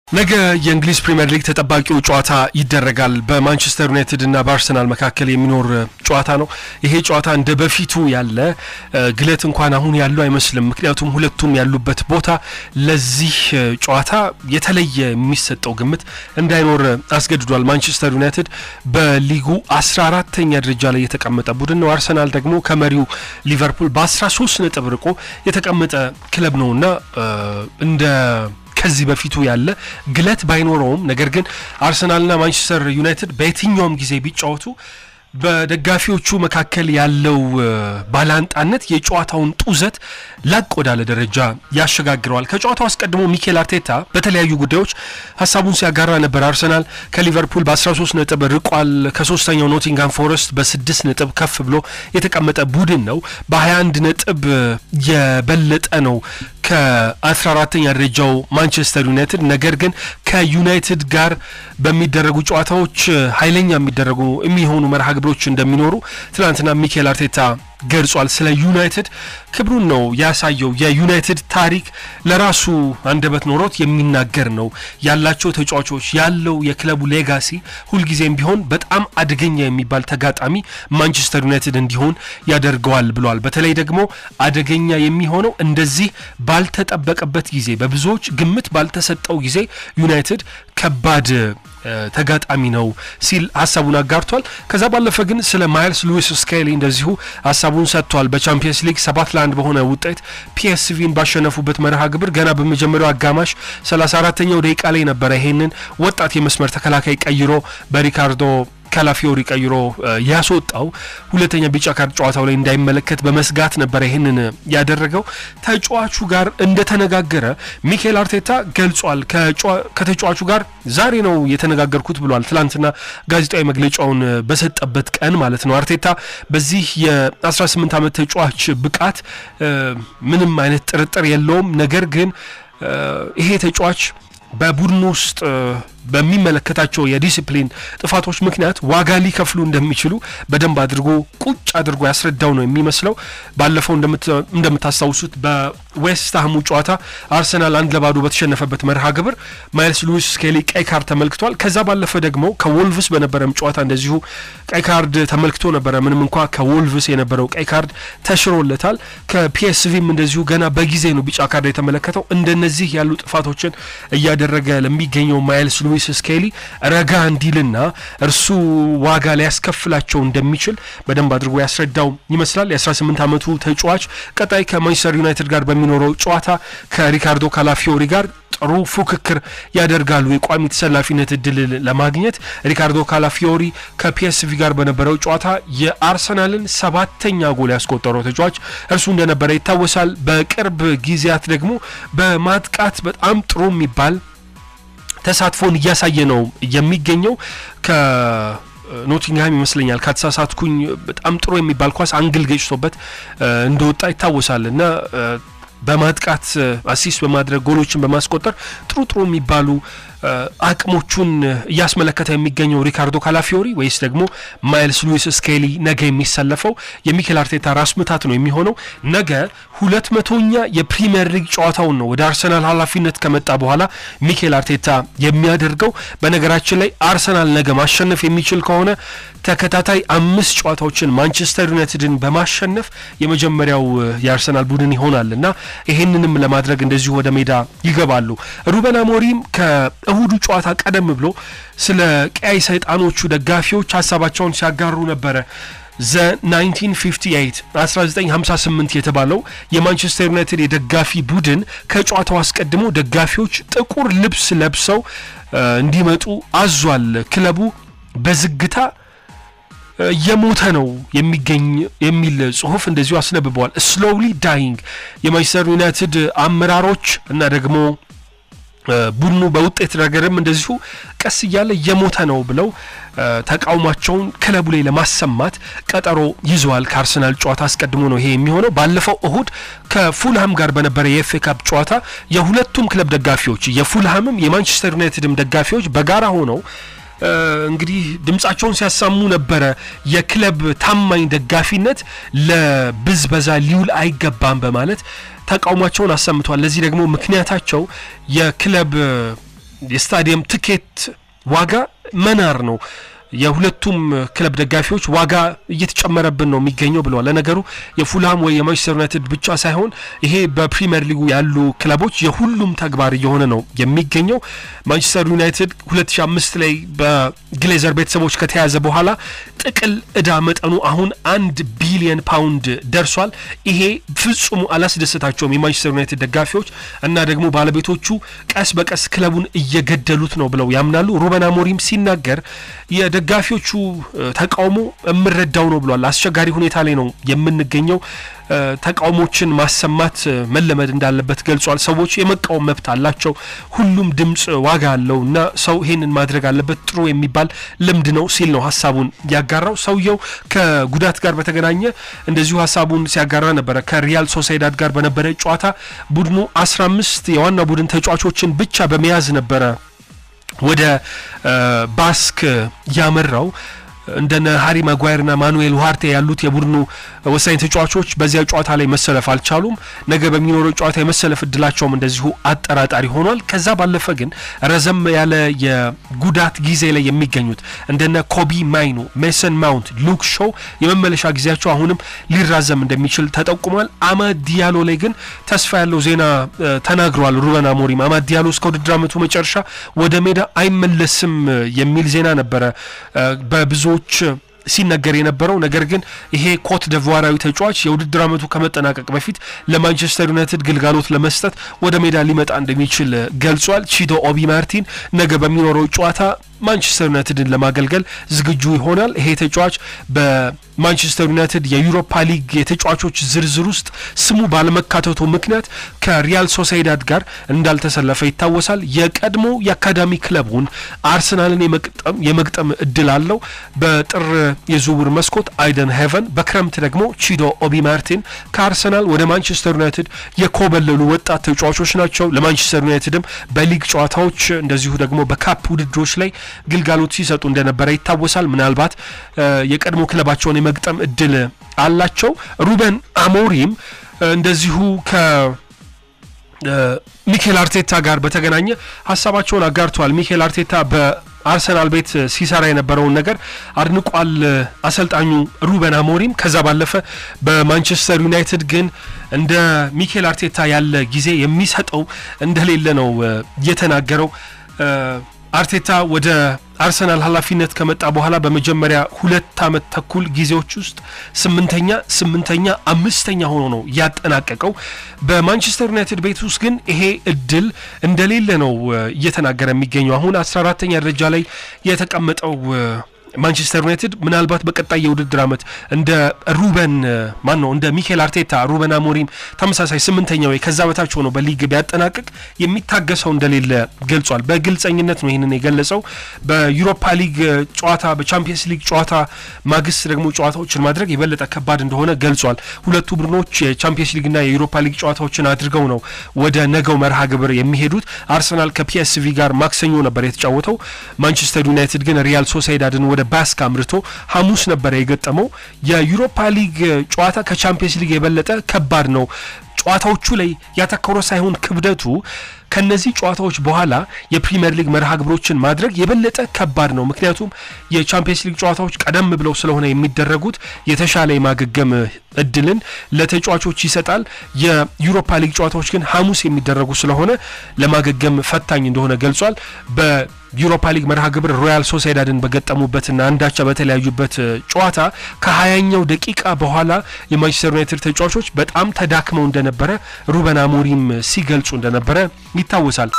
ነገ የእንግሊዝ ፕሪሚየር ሊግ ተጠባቂው ጨዋታ ይደረጋል በማንቸስተር ዩናይትድ እና በአርሰናል መካከል የሚኖር ጨዋታ ነው። ይሄ ጨዋታ እንደ በፊቱ ያለ ግለት እንኳን አሁን ያለው አይመስልም። ምክንያቱም ሁለቱም ያሉበት ቦታ ለዚህ ጨዋታ የተለየ የሚሰጠው ግምት እንዳይኖር አስገድዷል። ማንቸስተር ዩናይትድ በሊጉ 14ኛ ደረጃ ላይ የተቀመጠ ቡድን ነው። አርሰናል ደግሞ ከመሪው ሊቨርፑል በ13 ነጥብ ርቆ የተቀመጠ ክለብ ነውና እንደ ከዚህ በፊቱ ያለ ግለት ባይኖረውም ነገር ግን አርሰናልና ማንቸስተር ዩናይትድ በየትኛውም ጊዜ ቢጫወቱ በደጋፊዎቹ መካከል ያለው ባላንጣነት የጨዋታውን ጡዘት ላቅ ወዳለ ደረጃ ያሸጋግረዋል። ከጨዋታው አስቀድሞ ሚኬል አርቴታ በተለያዩ ጉዳዮች ሐሳቡን ሲያጋራ ነበር። አርሰናል ከሊቨርፑል በ13 ነጥብ ርቋል። ከሶስተኛው ኖቲንግሃም ፎረስት በ6 ነጥብ ከፍ ብሎ የተቀመጠ ቡድን ነው። በ21 ነጥብ የበለጠ ነው ከ14ኛ ደረጃው ማንቸስተር ዩናይትድ። ነገር ግን ከዩናይትድ ጋር በሚደረጉ ጨዋታዎች ኃይለኛ የሚሆኑ መርሃ ግብሮች እንደሚኖሩ ትናንትና ሚኬል አርቴታ ገልጿል። ስለ ዩናይትድ ክብሩን ነው ያሳየው። የዩናይትድ ታሪክ ለራሱ አንደበት ኖሮት የሚናገር ነው። ያላቸው ተጫዋቾች ያለው የክለቡ ሌጋሲ ሁልጊዜም ቢሆን በጣም አደገኛ የሚባል ተጋጣሚ ማንቸስተር ዩናይትድ እንዲሆን ያደርገዋል ብሏል። በተለይ ደግሞ አደገኛ የሚሆነው እንደዚህ ባልተጠበቀበት ጊዜ፣ በብዙዎች ግምት ባልተሰጠው ጊዜ ዩናይትድ ከባድ ተጋጣሚ ነው ሲል ሐሳቡን አጋርቷል። ከዛ ባለፈ ግን ስለ ማይልስ ሉዊስ ስኬሊ እንደዚሁ ሐሳቡን ሰጥቷል። በቻምፒየንስ ሊግ 7-1 በሆነ ውጤት ፒኤስቪን ባሸነፉበት መርሃ ግብር ገና በመጀመሪያው አጋማሽ 34ኛው ደቂቃ ላይ ነበር ይሄንን ወጣት የመስመር ተከላካይ ቀይሮ በሪካርዶ ካላፊዮሪ ቀይሮ ያስወጣው። ሁለተኛ ቢጫ ካርድ ጨዋታው ላይ እንዳይመለከት በመስጋት ነበር ይሄንን ያደረገው። ተጫዋቹ ጋር እንደተነጋገረ ሚኬል አርቴታ ገልጿል። ከተጫዋቹ ጋር ዛሬ ነው የተነጋገርኩት ብሏል። ትላንትና ጋዜጣዊ መግለጫውን በሰጠበት ቀን ማለት ነው። አርቴታ በዚህ የ18 ዓመት ተጫዋች ብቃት ምንም አይነት ጥርጥር የለውም። ነገር ግን ይሄ ተጫዋች በቡድኑ ውስጥ በሚመለከታቸው የዲሲፕሊን ጥፋቶች ምክንያት ዋጋ ሊከፍሉ እንደሚችሉ በደንብ አድርጎ ቁጭ አድርጎ ያስረዳው ነው የሚመስለው። ባለፈው እንደምታስታውሱት በዌስትሃሙ ጨዋታ አርሰናል 1-0 በተሸነፈበት መርሃ ግብር ማይልስ ሉዊስ ስኬሊ ቀይ ካርድ ተመልክቷል። ከዛ ባለፈ ደግሞ ከወልቭስ በነበረም ጨዋታ እንደዚሁ ቀይ ካርድ ተመልክቶ ነበረ። ምንም እንኳን ከወልቭስ የነበረው ቀይ ካርድ ተሽሮለታል። ከፒኤስቪም እንደዚሁ ገና በጊዜ ነው ቢጫ ካርድ የተመለከተው። እንደነዚህ ያሉ ጥፋቶችን እያደረገ ለሚገኘው ማይልስ ሉዊስ ስኬሊ ረጋ እንዲልና እርሱ ዋጋ ሊያስከፍላቸው እንደሚችል በደንብ አድርጎ ያስረዳው ይመስላል። የ18 ዓመቱ ተጫዋች ቀጣይ ከማንቸስተር ዩናይትድ ጋር በሚኖረው ጨዋታ ከሪካርዶ ካላፊዮሪ ጋር ጥሩ ፉክክር ያደርጋሉ የቋሚ ተሰላፊነት እድል ለማግኘት። ሪካርዶ ካላፊዮሪ ከፒኤስቪ ጋር በነበረው ጨዋታ የአርሰናልን 7ኛ ጎል ያስቆጠረው ተጫዋች እርሱ እንደነበረ ይታወሳል። በቅርብ ጊዜያት ደግሞ በማጥቃት በጣም ጥሩ የሚባል ተሳትፎን እያሳየ ነው የሚገኘው። ከኖቲንግሃም ይመስለኛል ከተሳሳትኩኝ በጣም ጥሩ የሚባል ኳስ አንግል ገጭቶበት እንደወጣ ይታወሳልና በማጥቃት አሲስት በማድረግ ጎሎችን በማስቆጠር ጥሩ የሚባሉ አቅሞቹን እያስመለከተ የሚገኘው ሪካርዶ ካላፊዮሪ ወይስ ደግሞ ማይልስ ሉዊስ ስኬሊ ነገ የሚሰለፈው የሚኬል አርቴታ ራስ ምታት ነው የሚሆነው። ነገ 200ኛ የፕሪሚየር ሊግ ጨዋታውን ነው ወደ አርሰናል ኃላፊነት ከመጣ በኋላ ሚኬል አርቴታ የሚያደርገው። በነገራችን ላይ አርሰናል ነገ ማሸነፍ የሚችል ከሆነ ተከታታይ 5 ጨዋታዎችን ማንቸስተር ዩናይትድን በማሸነፍ የመጀመሪያው የአርሰናል ቡድን ይሆናልና ይሄንንም ለማድረግ እንደዚሁ ወደ ሜዳ ይገባሉ። ሩበን አሞሪም ከእሁዱ ጨዋታ ቀደም ብሎ ስለ ቀይ ሰይጣኖቹ ደጋፊዎች ሐሳባቸውን ሲያጋሩ ነበረ። ዘ 1958 የተባለው የማንቸስተር ዩናይትድ የደጋፊ ቡድን ከጨዋታው አስቀድሞ ደጋፊዎች ጥቁር ልብስ ለብሰው እንዲመጡ አዟል። ክለቡ በዝግታ የሞተ ነው የሚገኝ የሚል ጽሁፍ እንደዚሁ አስነብበዋል። ስሎውሊ ዳይንግ የማንቸስተር ዩናይትድ አመራሮች እና ደግሞ ቡድኑ በውጤት ረገድም እንደዚሁ ቀስ እያለ የሞተ ነው ብለው ተቃውሟቸውን ክለቡ ላይ ለማሰማት ቀጠሮ ይዘዋል። ከአርሰናል ጨዋታ አስቀድሞ ነው ይሄ የሚሆነው። ባለፈው እሁድ ከፉልሃም ጋር በነበረ የኤፍኤ ካፕ ጨዋታ የሁለቱም ክለብ ደጋፊዎች የፉልሃምም የማንቸስተር ዩናይትድም ደጋፊዎች በጋራ ሆነው እንግዲህ ድምጻቸውን ሲያሳሙ ነበረ። የክለብ ታማኝ ደጋፊነት ለብዝበዛ ሊውል አይገባም በማለት ተቃውሟቸውን አሰምቷል። ለዚህ ደግሞ ምክንያታቸው የክለብ የስታዲየም ትኬት ዋጋ መናር ነው የሁለቱም ክለብ ደጋፊዎች ዋጋ እየተጨመረብን ነው የሚገኘው ብለዋል ለነገሩ የፉልሃም ወይ የማንቸስተር ዩናይትድ ብቻ ሳይሆን ይሄ በፕሪሚየር ሊጉ ያሉ ክለቦች የሁሉም ተግባር እየሆነ ነው የሚገኘው ማንቸስተር ዩናይትድ 2005 ላይ በግሌዘር ቤተሰቦች ከተያዘ በኋላ ጥቅል እዳ መጠኑ አሁን 1 ቢሊዮን ፓውንድ ደርሷል ይሄ ፍጹም አላስደሰታቸውም የማንቸስተር ዩናይትድ ደጋፊዎች እና ደግሞ ባለቤቶቹ ቀስ በቀስ ክለቡን እየገደሉት ነው ብለው ያምናሉ ሩበን አሞሪም ሲናገር የደጋፊዎቹ ተቃውሞ እምረዳው ነው ብሏል አስቸጋሪ ሁኔታ ላይ ነው የምንገኘው ተቃውሞችን ማሰማት መለመድ እንዳለበት ገልጿል ሰዎች የመቃወም መብት አላቸው ሁሉም ድምጽ ዋጋ አለውና ሰው ይሄንን ማድረግ አለበት ጥሩ የሚባል ልምድ ነው ሲል ነው ሐሳቡን ያጋራው ሰውየው ከጉዳት ጋር በተገናኘ እንደዚሁ ሐሳቡን ሲያጋራ ነበር ከሪያል ሶሳይዳድ ጋር በነበረ ጨዋታ ቡድኑ 15 የዋና ቡድን ተጫዋቾችን ብቻ በመያዝ ነበር ወደ ባስክ ያመራው እንደነ ሃሪ ማጓየርና ማኑኤል ዋርቴ ያሉት የቡድኑ ወሳኝ ተጫዋቾች በዚያ ጨዋታ ላይ መሰለፍ አልቻሉም ነገ በሚኖረው ጨዋታ የመሰለፍ እድላቸውም እንደዚሁ አጠራጣሪ ሆኗል ከዛ ባለፈ ግን ረዘም ያለ የጉዳት ጊዜ ላይ የሚገኙት እንደነ ኮቢ ማይኑ ሜሰን ማውንት ሉክ ሾው የመመለሻ ጊዜያቸው አሁንም ሊራዘም እንደሚችል ተጠቁሟል አማድ ዲያሎ ላይ ግን ተስፋ ያለው ዜና ተናግሯል ሩበን አሞሪም አማድ ዲያሎ እስከ ውድድር ዓመቱ መጨረሻ ወደ ሜዳ አይመለስም የሚል ዜና ነበረ በብዙ ሲነገር የነበረው ነገር ግን ይሄ ኮት ደቫራዊ ተጫዋች የውድድር ዓመቱ ከመጠናቀቅ በፊት ለማንቸስተር ዩናይትድ ግልጋሎት ለመስጠት ወደ ሜዳ ሊመጣ እንደሚችል ገልጿል ቺዶ ኦቢ ማርቲን ነገ በሚኖረው ጨዋታ ማንቸስተር ዩናይትድን ለማገልገል ዝግጁ ይሆናል ይሄ ተጫዋች በማንቸስተር ዩናይትድ የዩሮፓ ሊግ የተጫዋቾች ዝርዝር ውስጥ ስሙ ባለመካተቱ ምክንያት ከሪያል ሶሳይዳድ ጋር እንዳልተሰለፈ ይታወሳል የቀድሞ የአካዳሚ ክለቡን አርሰናልን የመግጠም እድል አለው በጥር የዝውውር መስኮት አይደን ሄቨን በክረምት ደግሞ ቺዶ ኦቢ ማርቲን ከአርሰናል ወደ ማንቸስተር ዩናይትድ የኮበለሉ ወጣት ተጫዋቾች ናቸው ለማንቸስተር ዩናይትድም በሊግ ጨዋታዎች እንደዚሁ ደግሞ በካፕ ውድድሮች ላይ ግልጋሎት ሲሰጡ እንደነበረ ይታወሳል ምናልባት የቀድሞ ክለባቸውን የመግጠም እድል አላቸው ሩበን አሞሪም እንደዚሁ ሚኬል አርቴታ ጋር በተገናኘ ሐሳባቸውን አጋርቷል ሚኬል አርቴታ በአርሰናል ቤት ሲሰራ የነበረውን ነገር አድንቋል አሰልጣኙ ሩበን አሞሪም ከዛ ባለፈ በማንቸስተር ዩናይትድ ግን እንደ ሚኬል አርቴታ ያለ ጊዜ የሚሰጠው እንደሌለ ነው የተናገረው አርቴታ ወደ አርሰናል ኃላፊነት ከመጣ በኋላ በመጀመሪያ 2 አመት ተኩል ጊዜዎች ውስጥ 8ኛ 5ኛ ሆኖ ነው ያጠናቀቀው በማንቸስተር ዩናይትድ ቤት ውስጥ ግን ይሄ እድል እንደሌለ ነው እየተናገረ የሚገኘው አሁን 14ኛ ደረጃ ላይ የተቀመጠው ማንቸስተር ዩናይትድ ምናልባት በቀጣይ የውድድር ዓመት እንደ ሩበን እንደ ሚኬል አርቴታ ሩበን አሞሪም ተመሳሳይ 8ኛው ከዛ በታች ሆኖ በሊግ ቢያጠናቅቅ የሚታገሰው እንደሌለ ገልጿል በግልጽኝነት ነው ይሄንን የገለጸው በዩሮፓ ሊግ ጨዋታ በቻምፒየንስ ሊግ ጨዋታ ማግስት ደግሞ ጨዋታዎችን ማድረግ የበለጠ ከባድ እንደሆነ ገልጿል ሁለቱ ቡድኖች የቻምፒየንስ ሊግና የዩሮፓ ሊግ ጨዋታዎችን አድርገው ነው ወደ ነገው መርሃ ግብር የሚሄዱት አርሰናል ከፒኤስቪ ጋር ማክሰኞ ነበር የተጫወተው ማንቸስተር ዩናይትድ ግን ሪያል ሶሳይዳድን ወደ ባስክ አምርቶ ሐሙስ ነበር የገጠመው የዩሮፓ ሊግ ጨዋታ ከቻምፒየንስ ሊግ የበለጠ ከባድ ነው ጨዋታዎቹ ላይ ያተኮረ ሳይሆን ክብደቱ ከነዚህ ጨዋታዎች በኋላ የፕሪሚየር ሊግ መርሃ ግብሮችን ማድረግ የበለጠ ከባድ ነው ምክንያቱም የቻምፒየንስ ሊግ ጨዋታዎች ቀደም ብለው ስለሆነ የሚደረጉት የተሻለ የማገገም እድልን ለተጫዋቾች ይሰጣል የዩሮፓ ሊግ ጨዋታዎች ግን ሐሙስ የሚደረጉ ስለሆነ ለማገገም ፈታኝ እንደሆነ ገልጿል በዩሮፓ ሊግ መርሃ ግብር ሮያል ሶሳይዳድን በገጠሙበትና አንዳቻ በተለያዩበት ጨዋታ ከ20ኛው ደቂቃ በኋላ የማንቸስተር ዩናይትድ ተጫዋቾች በጣም ተዳክመው እንደነበረ ሩበን አሞሪም ሲገልጹ እንደነበረ ይታወሳል